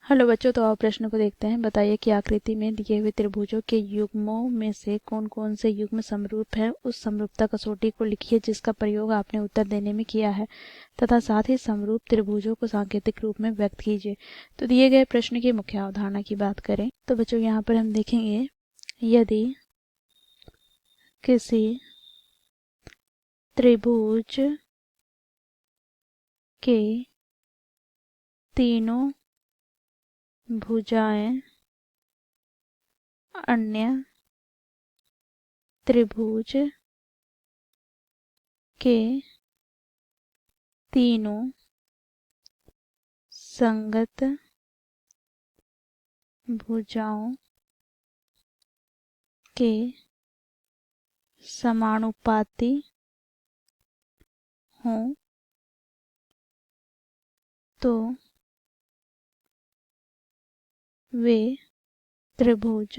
Hello बच्चों, तो आओ प्रश्न को देखते हैं। बताइए कि आकृति में दिए हुए त्रिभुजों के युग्मों में से कौन कौन से युग्म समरूप है। उस समरूपता कसौटी को लिखिए जिसका प्रयोग आपने उत्तर देने में किया है तथा साथ ही समरूप त्रिभुजों को सांकेतिक रूप में व्यक्त कीजिए। तो दिए गए प्रश्न की मुख्य अवधारणा की बात करें तो बच्चों यहाँ पर हम देखेंगे, यदि किसी त्रिभुज के तीनों भुजाएं अन्य त्रिभुज के तीनों संगत भुजाओं के समानुपाती हों तो वे त्रिभुज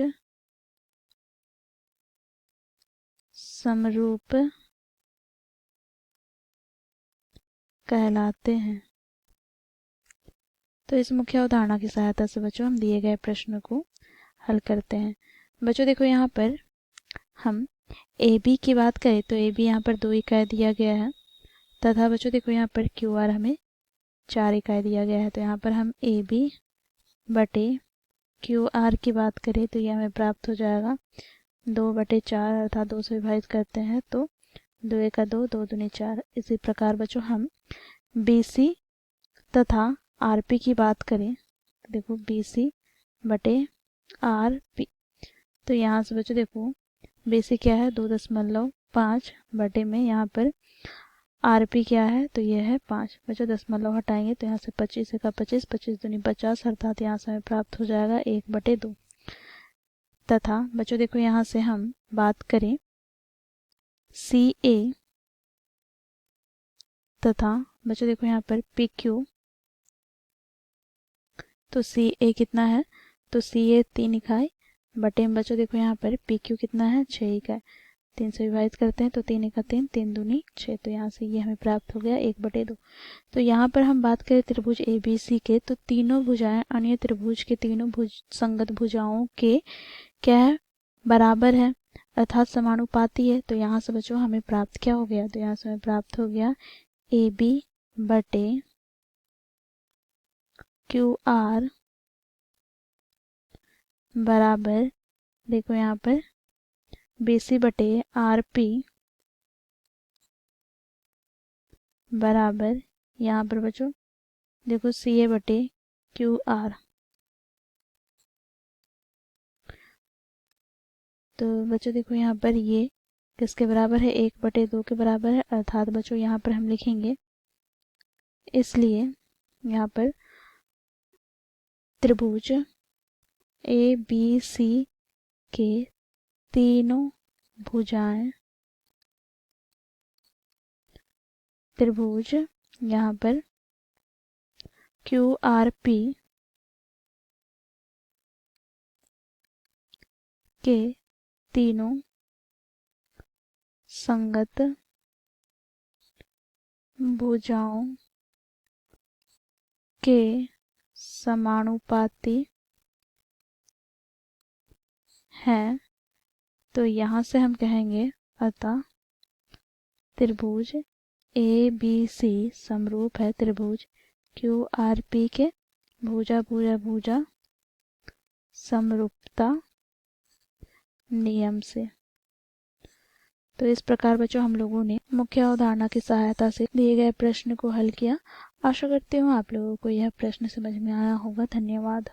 समरूप कहलाते हैं। तो इस मुख्य अवधारणा की सहायता से बच्चों हम दिए गए प्रश्न को हल करते हैं। बच्चों देखो, यहाँ पर हम ए बी की बात करें तो ए बी यहाँ पर 2 इकाई दिया गया है तथा बच्चों देखो यहाँ पर क्यू आर हमें 4 इकाई दिया गया है। तो यहाँ पर हम ए बी बटे क्यू आर की बात करें तो ये हमें प्राप्त हो जाएगा 2/4 अर्थात 2 से विभाजित करते हैं तो 2 एका 2, 2 दूनी 4। इसी प्रकार बच्चों हम बी सी तथा आर पी की बात करें तो देखो बी सी बटे आर पी। तो यहाँ से बच्चों देखो बी सी क्या है 2.5 बटे में यहाँ पर आर पी क्या है तो ये है 5। बच्चों दशमलव हटाएंगे तो यहाँ से 25 एका 25, 25 दूनी 50 अर्थात यहाँ से हमें प्राप्त हो जाएगा 1/2। तथा बच्चों देखो यहाँ से हम बात करें सी ए तथा बच्चों देखो यहाँ पर पी क्यू, तो सी ए कितना है तो सी ए 3 इकाई बटे में बच्चों देखो यहाँ पर पी क्यू कितना है 6 इकाई। 3 से विभाजित करते हैं तो 3 एका 3, 3 दूनी 6। तो यहाँ से ये हमें प्राप्त हो गया 1/2। तो यहाँ पर हम बात करें त्रिभुज ए बी सी के तो तीनों भुजाएं अन्य त्रिभुज के तीनों संगत भुजाओं के क्या है बराबर है अर्थात समानुपाती है। तो यहाँ से बच्चों हमें प्राप्त क्या हो गया तो यहाँ से हमें प्राप्त हो गया ए बी बटे क्यू आर बराबर देखो यहाँ पर बी सी बटे आर पी बराबर यहाँ पर बच्चों देखो सी ए बटे क्यू आर। तो बच्चों देखो यहाँ पर ये किसके बराबर है 1/2 के बराबर है अर्थात बच्चों यहाँ पर हम लिखेंगे, इसलिए यहाँ पर त्रिभुज ए बी सी के तीनों भुजाएं त्रिभुज यहाँ पर क्यू आर पी के तीनों संगत भुजाओं के समानुपाती हैं। तो यहाँ से हम कहेंगे अतः त्रिभुज ए बी सी समरूप है त्रिभुज क्यू आर पी के भुजा भुजा भुजा समरूपता नियम से। तो इस प्रकार बच्चों हम लोगों ने मुख्य अवधारणा की सहायता से दिए गए प्रश्न को हल किया। आशा करती हूँ आप लोगों को यह प्रश्न समझ में आया होगा। धन्यवाद।